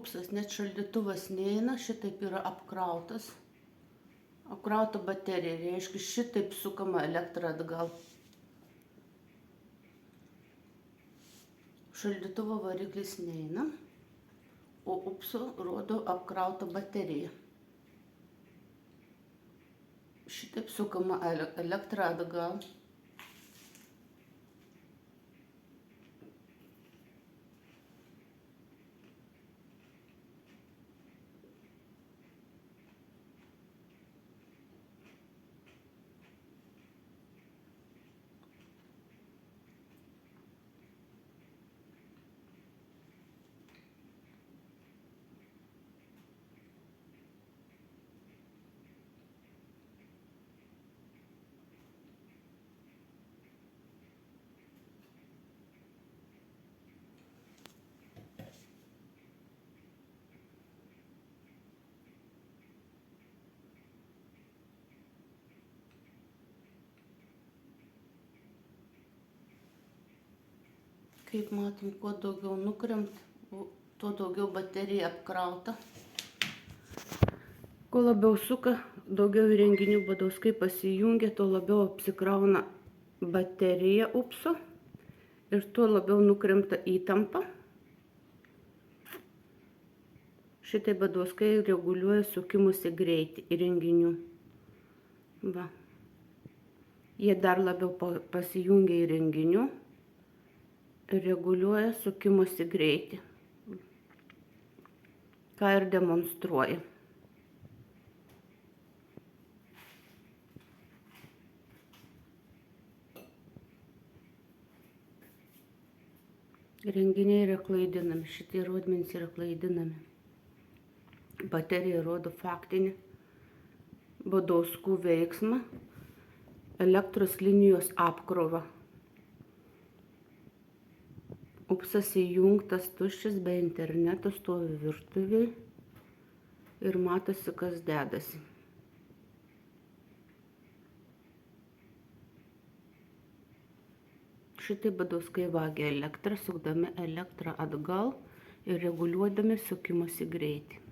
upsas, net šaldytuvas neina, šitaip yra apkrautas. Apkrauta baterija, reiškia šitaip sukama elektra atgal. Šaldytuvo variklis neina, o upso rodo apkrauta baterija. Šitaip sukama elektra atgal. Kaip matom, kuo daugiau nukremt, tuo daugiau baterija apkrauta. Kuo labiau suka, daugiau įrenginių badauskai pasijungia, tuo labiau apsikrauna baterija upso ir tuo labiau nukremta įtampa. Šitai badauskai reguliuoja sukimosi greitį įrenginių. Va. Jie dar labiau pasijungia įrenginių. Reguliuoja sukimosi greitį, ką ir demonstruoja. Renginiai yra klaidinami, šitie rodmenys yra klaidinami. Baterija rodo faktinį badauskų veiksmą, elektros linijos apkrovą. Upsas įjungtas tuščias, be interneto, stovi virtuvėj ir matosi, kas dedasi. Šitai badauskai vagia elektrą, sukdami elektrą atgal ir reguliuodami sukimosi greitį.